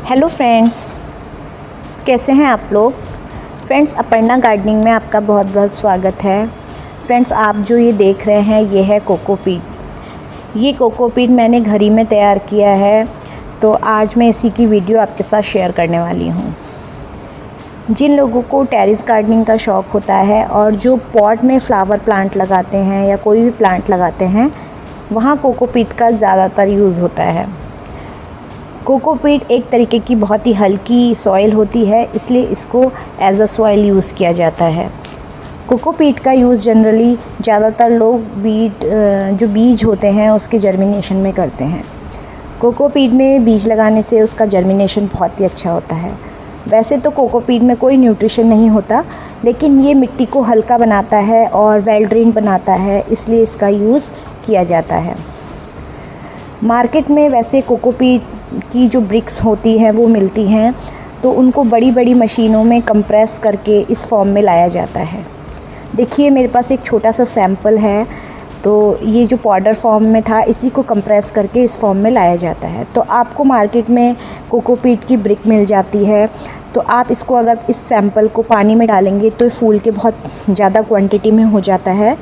Hello friends, कैसे हैं आप लोग। फ्रेंड्स, अपर्णा गार्डनिंग में आपका बहुत बहुत स्वागत है। फ्रेंड्स, आप जो ये देख रहे हैं ये है कोकोपीट। ये कोकोपीट मैंने घर ही में तैयार किया है, तो आज मैं इसी की वीडियो आपके साथ शेयर करने वाली हूँ। जिन लोगों को टेरेस गार्डनिंग का शौक़ होता है और जो पॉट में फ्लावर प्लांट लगाते हैं या कोई भी प्लांट लगाते हैं, वहाँ कोकोपीट का ज़्यादातर यूज़ होता है। कोकोपीट एक तरीके की बहुत ही हल्की सॉइल होती है, इसलिए इसको एज अ सॉइल यूज़ किया जाता है। कोकोपीट का यूज़ जनरली ज़्यादातर लोग जो बीज होते हैं उसके जर्मिनेशन में करते हैं। कोकोपीट में बीज लगाने से उसका जर्मिनेशन बहुत ही अच्छा होता है। वैसे तो कोकोपीट में कोई न्यूट्रिशन नहीं होता, लेकिन ये मिट्टी को हल्का बनाता है और वेल ड्रेन बनाता है, इसलिए इसका यूज़ किया जाता है। मार्केट में वैसे कोकोपीट की जो ब्रिक्स होती हैं वो मिलती हैं, तो उनको बड़ी बड़ी मशीनों में कंप्रेस करके इस फॉर्म में लाया जाता है। देखिए, मेरे पास एक छोटा सा सैंपल है, तो ये जो पाउडर फॉर्म में था इसी को कंप्रेस करके इस फॉर्म में लाया जाता है। तो आपको मार्केट में कोकोपीट की ब्रिक मिल जाती है, तो आप इसको अगर इस सैंपल को पानी में डालेंगे तो फूल के बहुत ज़्यादा क्वांटिटी में हो जाता है।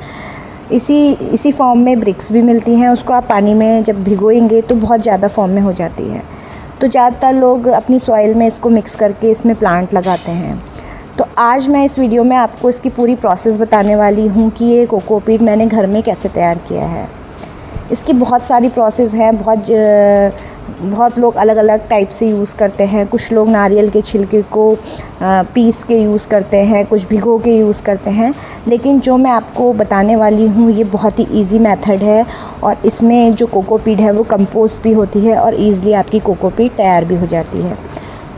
इसी फॉर्म में ब्रिक्स भी मिलती हैं, उसको आप पानी में जब भिगोएंगे तो बहुत ज़्यादा फॉर्म में हो जाती है। तो ज़्यादातर लोग अपनी सॉइल में इसको मिक्स करके इसमें प्लांट लगाते हैं। तो आज मैं इस वीडियो में आपको इसकी पूरी प्रोसेस बताने वाली हूँ कि ये कोकोपीट मैंने घर में कैसे तैयार किया है। इसकी बहुत सारी प्रोसेस है, बहुत लोग अलग अलग टाइप से यूज़ करते हैं। कुछ लोग नारियल के छिलके को पीस के यूज़ करते हैं, कुछ भिगो के यूज़ करते हैं, लेकिन जो मैं आपको बताने वाली हूँ ये बहुत ही इजी मेथड है और इसमें जो कोकोपीट है वो कंपोस्ट भी होती है और ईज़िली आपकी कोकोपीट तैयार भी हो जाती है।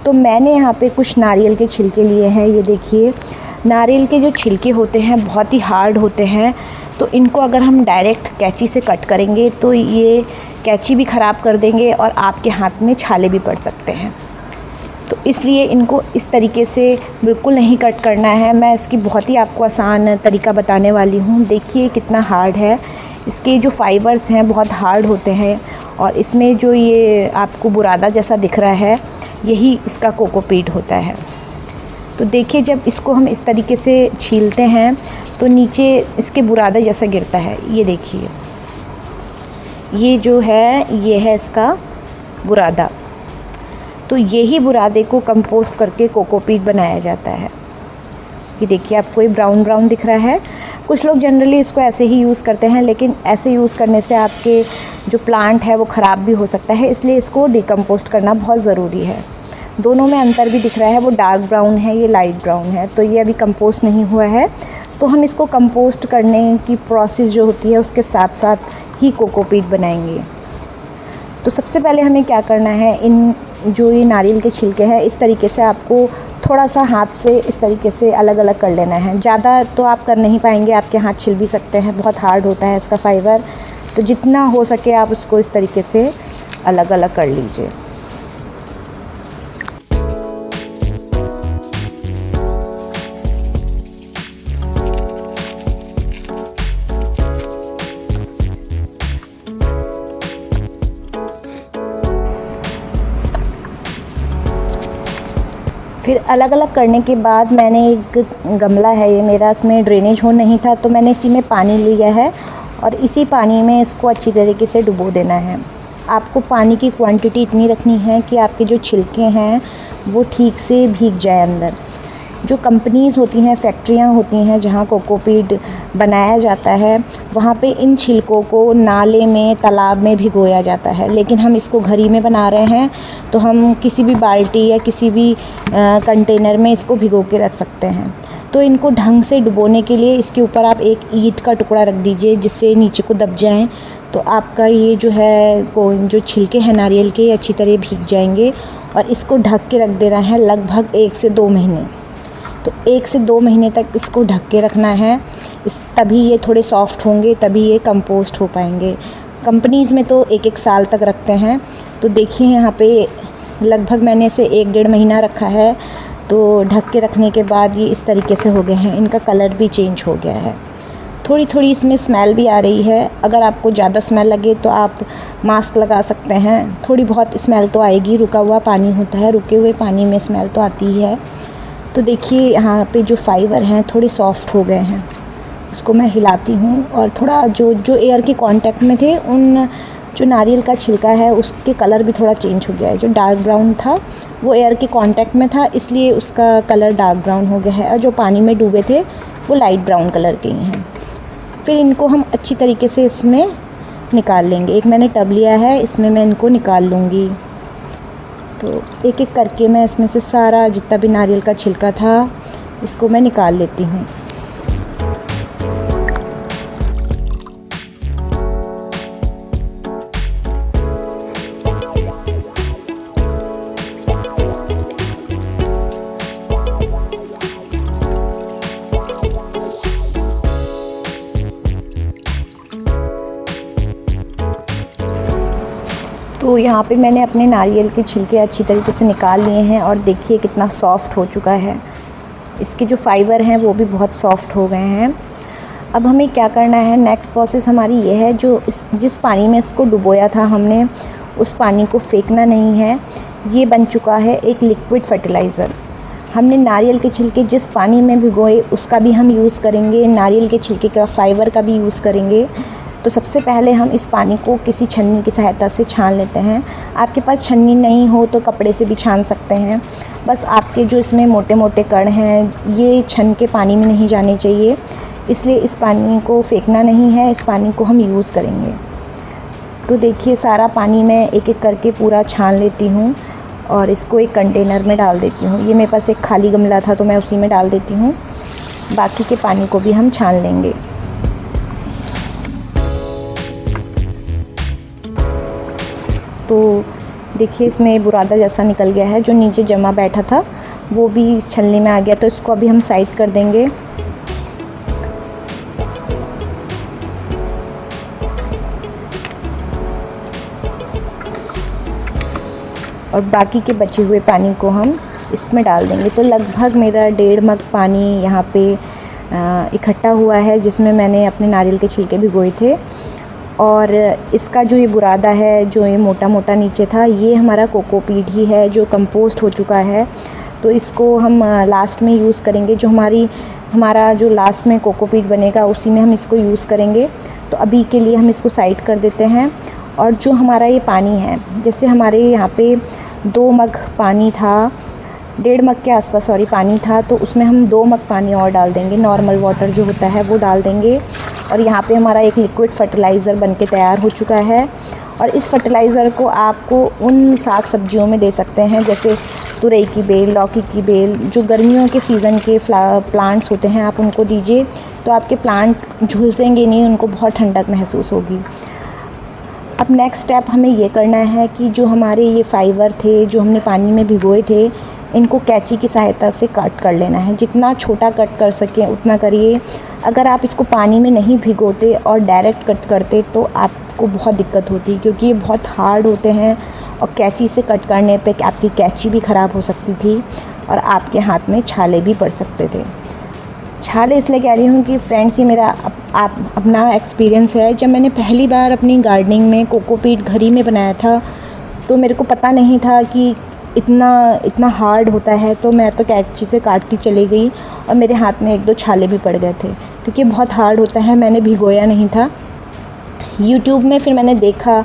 तो मैंने यहाँ पे कुछ नारियल के छिलके लिए हैं। ये देखिए, नारियल के जो छिलके होते हैं बहुत ही हार्ड होते हैं, तो इनको अगर हम डायरेक्ट कैंची से कट करेंगे तो ये कैंची भी ख़राब कर देंगे और आपके हाथ में छाले भी पड़ सकते हैं। तो इसलिए इनको इस तरीके से बिल्कुल नहीं कट करना है। मैं इसकी बहुत ही आपको आसान तरीका बताने वाली हूँ। देखिए कितना हार्ड है, इसके जो फाइबर्स हैं बहुत हार्ड होते हैं और इसमें जो ये आपको बुरादा जैसा दिख रहा है यही इसका कोकोपीट होता है। तो देखिए, जब इसको हम इस तरीके से छीलते हैं तो नीचे इसके बुरादा जैसा गिरता है। ये देखिए, ये जो है ये है इसका बुरादा। तो यही बुरादे को कंपोस्ट करके कोकोपीट बनाया जाता है। ये देखिए, आपको ये ब्राउन ब्राउन दिख रहा है। कुछ लोग जनरली इसको ऐसे ही यूज़ करते हैं, लेकिन ऐसे यूज़ करने से आपके जो प्लांट है वो ख़राब भी हो सकता है, इसलिए इसको डिकम्पोस्ट करना बहुत ज़रूरी है। दोनों में अंतर भी दिख रहा है, वो डार्क ब्राउन है, ये लाइट ब्राउन है। तो ये अभी कंपोस्ट नहीं हुआ है, तो हम इसको कंपोस्ट करने की प्रोसेस जो होती है उसके साथ साथ ही कोकोपीट बनाएंगे। तो सबसे पहले हमें क्या करना है, ये नारियल के छिलके हैं इस तरीके से आपको थोड़ा सा हाथ से इस तरीके से अलग अलग कर लेना है। ज़्यादा तो आप कर नहीं पाएंगे, आपके हाथ छिल भी सकते हैं, बहुत हार्ड होता है इसका फाइबर। तो जितना हो सके आप उसको इस तरीके से अलग अलग कर लीजिए। फिर अलग अलग करने के बाद मैंने एक गमला है ये मेरा, इसमें ड्रेनेज होल नहीं था, तो मैंने इसी में पानी लिया है और इसी पानी में इसको अच्छी तरीके से डुबो देना है। आपको पानी की क्वांटिटी इतनी रखनी है कि आपके जो छिलके हैं वो ठीक से भीग जाए अंदर। जो कंपनीज़ होती हैं, फैक्ट्रियाँ होती हैं जहाँ कोकोपीट बनाया जाता है, वहाँ पे इन छिलकों को नाले में, तालाब में भिगोया जाता है, लेकिन हम इसको घर ही में बना रहे हैं, तो हम किसी भी बाल्टी या किसी भी कंटेनर में इसको भिगो के रख सकते हैं। तो इनको ढंग से डुबोने के लिए इसके ऊपर आप एक ईंट का टुकड़ा रख दीजिए जिससे नीचे को दब जाएँ, तो आपका ये जो छिलके हैं नारियल के अच्छी तरह भीग जाएंगे। और इसको ढक के रख देना है लगभग 1 से 2 महीने। तो 1 से 2 महीने तक इसको ढक के रखना है, तभी ये थोड़े सॉफ्ट होंगे, तभी ये कंपोस्ट हो पाएंगे। कंपनीज़ में तो 1-1 साल तक रखते हैं। तो देखिए, यहाँ पे लगभग मैंने इसे 1-1.5 महीना रखा है, तो ढक के रखने के बाद ये इस तरीके से हो गए हैं। इनका कलर भी चेंज हो गया है। थोड़ी थोड़ी इसमें स्मेल भी आ रही है। अगर आपको ज़्यादा स्मेल लगे तो आप मास्क लगा सकते हैं। थोड़ी बहुत स्मेल तो आएगी, रुका हुआ पानी होता है, रुके हुए पानी में स्मेल तो आती ही है। तो देखिए यहाँ पे जो फाइबर हैं थोड़े सॉफ्ट हो गए हैं। उसको मैं हिलाती हूँ और थोड़ा जो एयर के कांटेक्ट में थे, उन जो नारियल का छिलका है उसके कलर भी थोड़ा चेंज हो गया है। जो डार्क ब्राउन था वो एयर के कांटेक्ट में था, इसलिए उसका कलर डार्क ब्राउन हो गया है, और जो पानी में डूबे थे वो लाइट ब्राउन कलर के ही हैं। फिर इनको हम अच्छी तरीके से इसमें निकाल लेंगे। एक मैंने टब लिया है, इसमें मैं इनको निकाल लूँगी। तो एक एक करके मैं इसमें से सारा जितना भी नारियल का छिलका था इसको मैं निकाल लेती हूँ। तो यहाँ पे मैंने अपने नारियल के छिलके अच्छी तरीके से निकाल लिए हैं और देखिए कितना सॉफ़्ट हो चुका है। इसके जो फाइबर हैं वो भी बहुत सॉफ़्ट हो गए हैं। अब हमें क्या करना है, नेक्स्ट प्रोसेस हमारी ये है, जिस पानी में इसको डुबोया था हमने, उस पानी को फेंकना नहीं है। ये बन चुका है एक लिक्विड फर्टिलाइज़र। हमने नारियल के छिलके जिस पानी में भिगोए उसका भी हम यूज़ करेंगे, नारियल के छिलके का फाइबर का भी यूज़ करेंगे। तो सबसे पहले हम इस पानी को किसी छन्नी की सहायता से छान लेते हैं। आपके पास छन्नी नहीं हो तो कपड़े से भी छान सकते हैं। बस आपके जो इसमें मोटे मोटे कण हैं ये छन के पानी में नहीं जाने चाहिए, इसलिए इस पानी को फेंकना नहीं है, इस पानी को हम यूज़ करेंगे। तो देखिए सारा पानी मैं एक एक करके पूरा छान लेती हूँ और इसको एक कंटेनर में डाल देती हूँ। ये मेरे पास एक खाली गमला था तो मैं उसी में डाल देती हूँ। बाकी के पानी को भी हम छान लेंगे। तो देखिए इसमें बुरादा जैसा निकल गया है, जो नीचे जमा बैठा था वो भी इस छलनी में आ गया। तो इसको अभी हम साइड कर देंगे। और बाकी के बचे हुए पानी को हम इसमें डाल देंगे। तो लगभग मेरा 1.5 मग पानी यहाँ पे इकट्ठा हुआ है, जिसमें मैंने अपने नारियल के छिलके भिगोए थे। और इसका जो ये बुरादा है, जो ये मोटा मोटा नीचे था, ये हमारा कोकोपीट ही है जो कंपोस्ट हो चुका है। तो इसको हम लास्ट में यूज़ करेंगे। हमारा जो लास्ट में कोकोपीट बनेगा उसी में हम इसको यूज़ करेंगे। तो अभी के लिए हम इसको साइड कर देते हैं। और जो हमारा ये पानी है, जैसे हमारे यहाँ पे 2 मग पानी था, 1.5 मग के आसपास पानी था, तो उसमें हम 2 मग पानी और डाल देंगे। नॉर्मल वाटर जो होता है वो डाल देंगे। और यहाँ पे हमारा एक लिक्विड फर्टिलाइज़र बनके तैयार हो चुका है। और इस फर्टिलाइज़र को आपको उन साग सब्जियों में दे सकते हैं, जैसे तुरई की बेल, लौकी की बेल, जो गर्मियों के सीज़न के प्लांट्स होते हैं, आप उनको दीजिए तो आपके प्लांट झुलसेंगे नहीं, उनको बहुत ठंडक महसूस होगी। अब नेक्स्ट स्टेप हमें ये करना है कि जो हमारे ये फाइबर थे जो हमने पानी में भिगोए थे, इनको कैंची की सहायता से कट कर लेना है। जितना छोटा कट कर सकें उतना करिए। अगर आप इसको पानी में नहीं भिगोते और डायरेक्ट कट करते तो आपको बहुत दिक्कत होती, क्योंकि ये बहुत हार्ड होते हैं और कैंची से कट करने पे आपकी कैंची भी ख़राब हो सकती थी और आपके हाथ में छाले भी पड़ सकते थे। छाले इसलिए कह रही हूँ कि फ्रेंड्स, ये मेरा अपना एक्सपीरियंस है। जब मैंने पहली बार अपनी गार्डनिंग में कोकोपीट घर ही में बनाया था तो मेरे को पता नहीं था कि इतना हार्ड होता है। तो मैं तो कैंची से काटती चली गई और मेरे हाथ में 1-2 छाले भी पड़ गए थे, क्योंकि बहुत हार्ड होता है। मैंने भिगोया नहीं था। यूट्यूब में फिर मैंने देखा,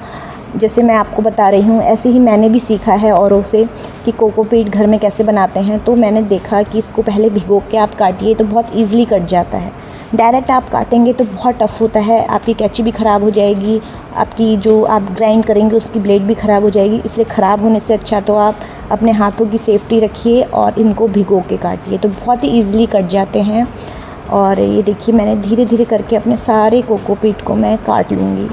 जैसे मैं आपको बता रही हूँ, ऐसे ही मैंने भी सीखा है औरों से कि कोकोपीट घर में कैसे बनाते हैं। तो मैंने देखा कि इसको पहले भिगो के आप काटिए तो बहुत ईज़िली कट जाता है। डायरेक्ट आप काटेंगे तो बहुत टफ़ होता है, आपकी कैंची भी ख़राब हो जाएगी, आपकी जो आप ग्राइंड करेंगे उसकी ब्लेड भी ख़राब हो जाएगी। इसलिए ख़राब होने से अच्छा तो आप अपने हाथों की सेफ्टी रखिए और इनको भिगो के काटिए, तो बहुत ही ईज़िली कट जाते हैं। और ये देखिए मैंने धीरे धीरे करके अपने सारे कोकोपीट को मैं काट लूँगी।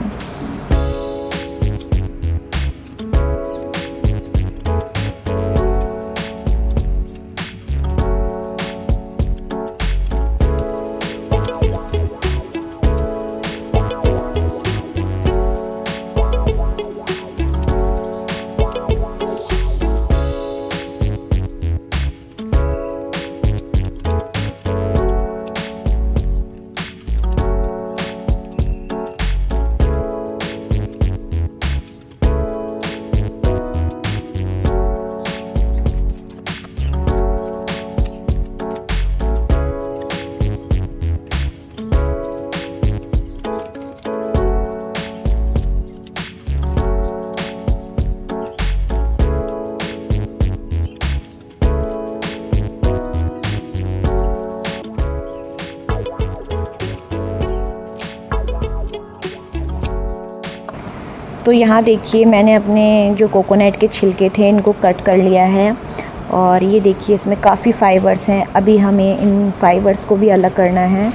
तो यहाँ देखिए मैंने अपने जो कोकोनट के छिलके थे इनको कट कर लिया है और ये देखिए इसमें काफ़ी फ़ाइबर्स हैं। अभी हमें इन फ़ाइबर्स को भी अलग करना है।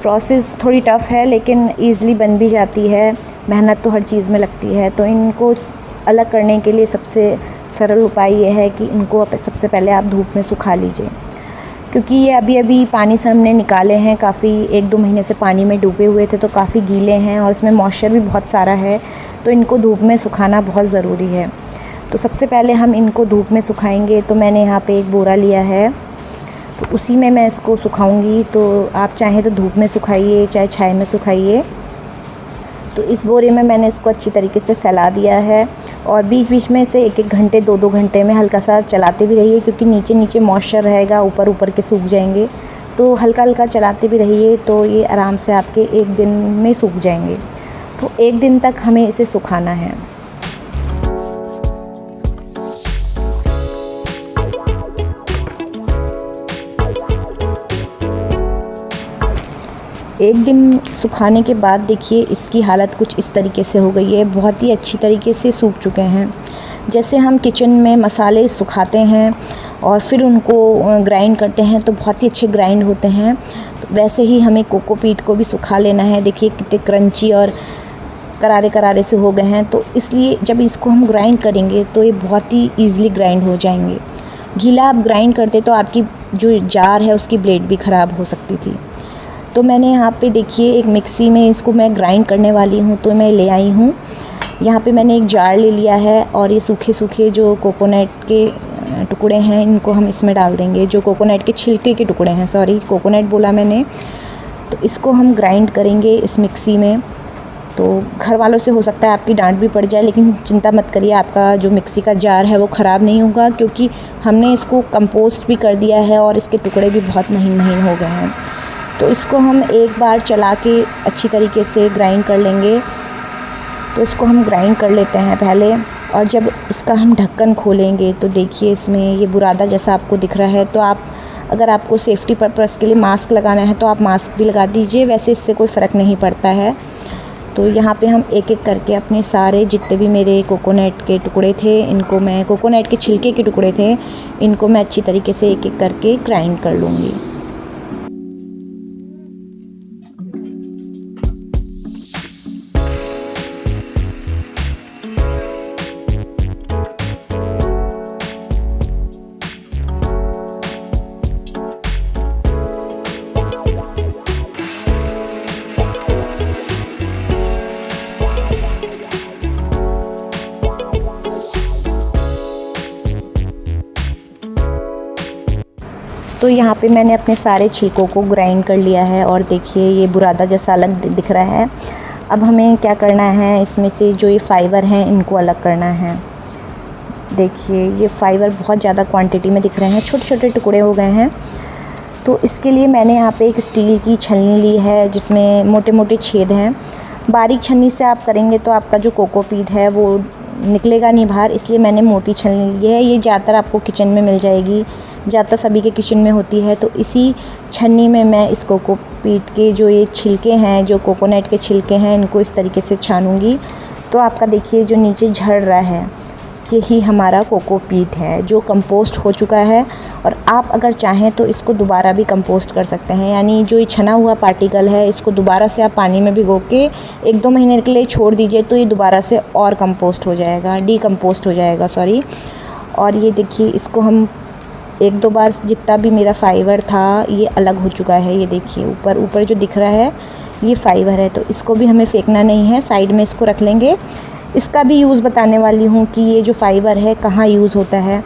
प्रोसेस थोड़ी टफ़ है लेकिन ईज़िली बन भी जाती है। मेहनत तो हर चीज़ में लगती है। तो इनको अलग करने के लिए सबसे सरल उपाय ये है कि इनको सबसे पहले आप धूप में सुखा लीजिए, क्योंकि ये अभी पानी से हमने निकाले हैं। काफ़ी 1-2 महीने से पानी में डूबे हुए थे तो काफ़ी गीले हैं और इसमें मॉइस्चर भी बहुत सारा है, तो इनको धूप में सुखाना बहुत ज़रूरी है। तो सबसे पहले हम इनको धूप में सुखाएंगे। तो मैंने यहाँ पे एक बोरा लिया है, तो उसी में मैं इसको सुखाऊंगी। तो आप चाहें तो धूप में सुखाइए, चाहे छाया में सुखाइए। तो इस बोरे में मैंने इसको अच्छी तरीके से फैला दिया है और बीच बीच में से 1-1 घंटे 2-2 घंटे में हल्का सा चलाते भी रहिए, क्योंकि नीचे नीचे मॉइस्चर रहेगा, ऊपर ऊपर के सूख जाएंगे। तो हल्का हल्का चलाते भी रहिए, तो ये आराम से आपके 1 दिन में सूख जाएंगे। तो 1 दिन तक हमें इसे सुखाना है। एक दिन सुखाने के बाद देखिए इसकी हालत कुछ इस तरीके से हो गई है। बहुत ही अच्छी तरीके से सूख चुके हैं। जैसे हम किचन में मसाले सुखाते हैं और फिर उनको ग्राइंड करते हैं तो बहुत ही अच्छे ग्राइंड होते हैं, तो वैसे ही हमें कोकोपीट को भी सुखा लेना है। देखिए कितने क्रंची और करारे करारे से हो गए हैं। तो इसलिए जब इसको हम ग्राइंड करेंगे तो ये बहुत ही ईज़िली ग्राइंड हो जाएंगे। गीला आप ग्राइंड करते तो आपकी जो जार है उसकी ब्लेड भी ख़राब हो सकती थी। तो मैंने यहाँ पे देखिए एक मिक्सी में इसको मैं ग्राइंड करने वाली हूँ, तो मैं ले आई हूँ। यहाँ पे मैंने एक जार ले लिया है और ये सूखे सूखे जो कोकोनट के टुकड़े हैं इनको हम इसमें डाल देंगे। जो कोकोनट के छिलके के टुकड़े हैं, सॉरी कोकोनट बोला मैंने। तो इसको हम ग्राइंड करेंगे इस मिक्सी में। तो घर वालों से हो सकता है आपकी डांट भी पड़ जाए, लेकिन चिंता मत करिए, आपका जो मिक्सी का जार है वो ख़राब नहीं होगा, क्योंकि हमने इसको कंपोस्ट भी कर दिया है और इसके टुकड़े भी बहुत महीन महीन हो गए हैं। तो इसको हम एक बार चला के अच्छी तरीके से ग्राइंड कर लेंगे। तो इसको हम ग्राइंड कर लेते हैं पहले, और जब इसका हम ढक्कन खोलेंगे तो देखिए इसमें ये बुरादा जैसा आपको दिख रहा है। तो आप अगर आपको सेफ़्टी पर्पज़ के लिए मास्क लगाना है तो आप मास्क भी लगा दीजिए, वैसे इससे कोई फ़र्क नहीं पड़ता है। तो यहाँ पे हम एक एक करके अपने सारे जितने भी मेरे कोकोनट के टुकड़े थे, इनको मैं कोकोनट के छिलके के टुकड़े थे, इनको मैं अच्छी तरीके से एक एक करके ग्राइंड कर लूँगी। तो यहाँ पे मैंने अपने सारे छिलकों को ग्राइंड कर लिया है और देखिए ये बुरादा जैसा अलग दिख रहा है। अब हमें क्या करना है, इसमें से जो ये फ़ाइबर हैं इनको अलग करना है। देखिए ये फ़ाइबर बहुत ज़्यादा क्वांटिटी में दिख रहे हैं, छोटे छोटे टुकड़े हो गए हैं। तो इसके लिए मैंने यहाँ पे एक स्टील की छलनी ली है जिसमें मोटे मोटे छेद हैं। बारीक छलनी से आप करेंगे तो आपका जो कोकोपीट है वो निकलेगा नहीं बाहर, इसलिए मैंने मोटी छलनी ली है। ये ज़्यादातर आपको किचन में मिल जाएगी, ज़्यादातर सभी के किचन में होती है। तो इसी छन्नी में मैं इस कोकोपीट के जो ये छिलके हैं, जो कोकोनट के छिलके हैं, इनको इस तरीके से छानूंगी। तो आपका देखिए जो नीचे झड़ रहा है यही हमारा कोकोपीट है जो कंपोस्ट हो चुका है। और आप अगर चाहें तो इसको दोबारा भी कंपोस्ट कर सकते हैं, यानी जो ये छना हुआ पार्टिकल है इसको दोबारा से आप पानी में भिगो के 1-2 महीने के लिए छोड़ दीजिए, तो ये दोबारा से और कंपोस्ट हो जाएगा, डीकंपोस्ट हो जाएगा, सॉरी। और ये देखिए इसको हम 1-2 बार जितना भी मेरा फ़ाइबर था ये अलग हो चुका है। ये देखिए ऊपर ऊपर जो दिख रहा है ये फ़ाइबर है, तो इसको भी हमें फेंकना नहीं है, साइड में इसको रख लेंगे। इसका भी यूज़ बताने वाली हूँ कि ये जो फ़ाइबर है कहाँ यूज़ होता है।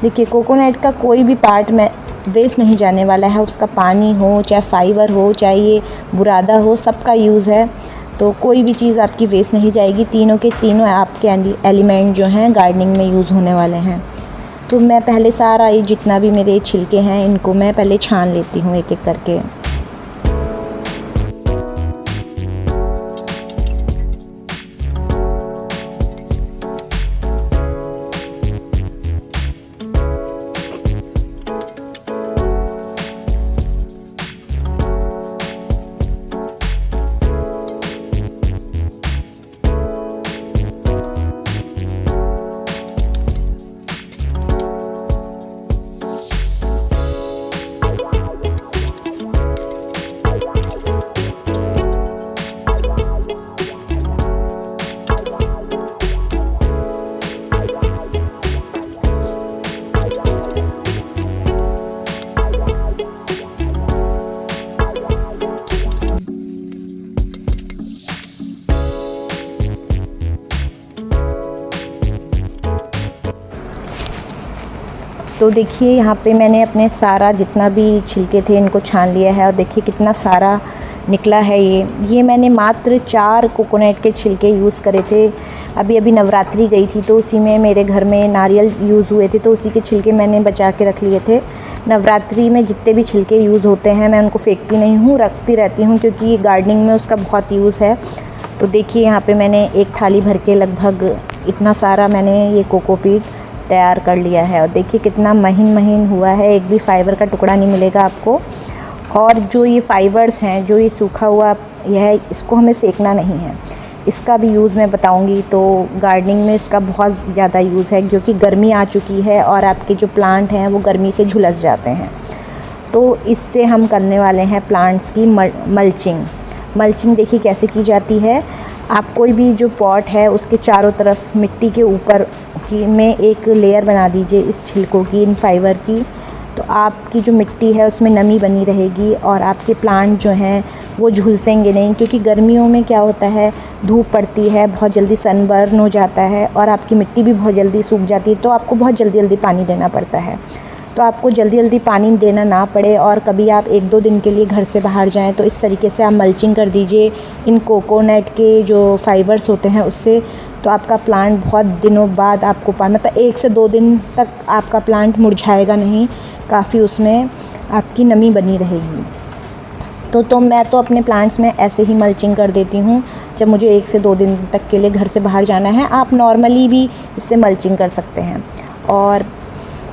देखिए कोकोनट का कोई भी पार्ट में वेस्ट नहीं जाने वाला है, उसका पानी हो, चाहे फ़ाइबर हो, चाहे ये बुरादा हो, सबका यूज़ है। तो कोई भी चीज़ आपकी वेस्ट नहीं जाएगी। तीनों के तीनों आपके एलिमेंट जो हैं गार्डनिंग में यूज़ होने वाले हैं। तो मैं पहले सारा ये जितना भी मेरे छिलके हैं इनको मैं पहले छान लेती हूँ एक एक करके। तो देखिए यहाँ पे मैंने अपने सारा जितना भी छिलके थे इनको छान लिया है और देखिए कितना सारा निकला है। ये मैंने मात्र 4 कोकोनट के छिलके यूज़ करे थे। अभी नवरात्रि गई थी तो उसी में मेरे घर में नारियल यूज़ हुए थे, तो उसी के छिलके मैंने बचा के रख लिए थे। नवरात्रि में जितने भी छिलके यूज़ होते हैं मैं उनको फेंकती नहीं हूँ, रखती रहती हूँ, क्योंकि गार्डनिंग में उसका बहुत यूज़ है। तो देखिए यहाँ पे मैंने एक थाली भर के लगभग इतना सारा मैंने ये कोकोपीट तैयार कर लिया है। और देखिए कितना महीन महीन हुआ है, एक भी फाइबर का टुकड़ा नहीं मिलेगा आपको। और जो ये फाइबर्स हैं, जो ये सूखा हुआ यह है, इसको हमें फेंकना नहीं है। इसका भी यूज़ मैं बताऊंगी। तो गार्डनिंग में इसका बहुत ज़्यादा यूज़ है, क्योंकि गर्मी आ चुकी है और आपके जो प्लांट हैं वो गर्मी से झुलस जाते हैं। तो इससे हम करने वाले हैं प्लांट्स की मल्चिंग देखिए कैसे की जाती है। आप कोई भी जो पॉट है उसके चारों तरफ मिट्टी के ऊपर में एक लेयर बना दीजिए इस छिलकों की, इन फाइबर की। तो आपकी जो मिट्टी है उसमें नमी बनी रहेगी और आपके प्लांट जो हैं वो झुलसेंगे नहीं, क्योंकि गर्मियों में क्या होता है, धूप पड़ती है, बहुत जल्दी सनबर्न हो जाता है और आपकी मिट्टी भी बहुत जल्दी सूख जाती है। तो आपको बहुत जल्दी पानी देना पड़ता है। तो आपको जल्दी पानी देना ना पड़े और कभी आप 1-2 दिन के लिए घर से बाहर जाएं तो इस तरीके से आप मल्चिंग कर दीजिए इन कोकोनट के जो फाइबर्स होते हैं उससे। तो आपका प्लांट बहुत दिनों बाद आपको मतलब 1 से 2 दिन तक आपका प्लांट मुरझाएगा नहीं, काफ़ी उसमें आपकी नमी बनी रहेगी। तो मैं तो अपने प्लांट्स में ऐसे ही मल्चिंग कर देती हूँ जब मुझे 1 से 2 दिन तक के लिए घर से बाहर जाना है। आप नॉर्मली भी इससे मल्चिंग कर सकते हैं। और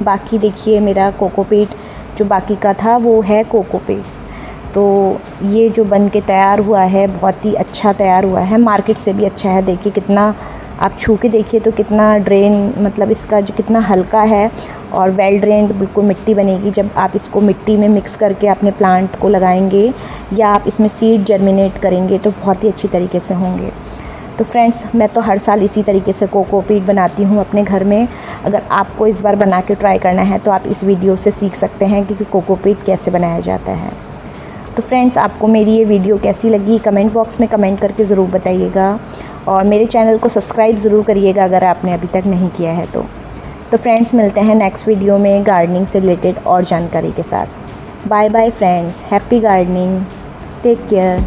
बाकी देखिए मेरा कोकोपीट जो बाकी का था वो है कोकोपीट। तो ये जो बन के तैयार हुआ है बहुत ही अच्छा तैयार हुआ है, मार्केट से भी अच्छा है। देखिए कितना, आप छू के देखिए तो कितना ड्रेन, मतलब इसका जो कितना हल्का है और वेल ड्रेन्ड बिल्कुल मिट्टी बनेगी। जब आप इसको मिट्टी में मिक्स करके अपने प्लांट को लगाएंगे या आप इसमें सीड जर्मिनेट करेंगे तो बहुत ही अच्छी तरीके से होंगे। तो फ्रेंड्स, मैं तो हर साल इसी तरीके से कोकोपीट बनाती हूँ अपने घर में। अगर आपको इस बार बना के ट्राई करना है तो आप इस वीडियो से सीख सकते हैं कि कोकोपीट कैसे बनाया जाता है। तो फ्रेंड्स, आपको मेरी ये वीडियो कैसी लगी कमेंट बॉक्स में कमेंट करके ज़रूर बताइएगा और मेरे चैनल को सब्सक्राइब ज़रूर करिएगा अगर आपने अभी तक नहीं किया है तो फ्रेंड्स, मिलते हैं नेक्स्ट वीडियो में गार्डनिंग से रिलेटेड और जानकारी के साथ। Bye bye friends, happy gardening, take care.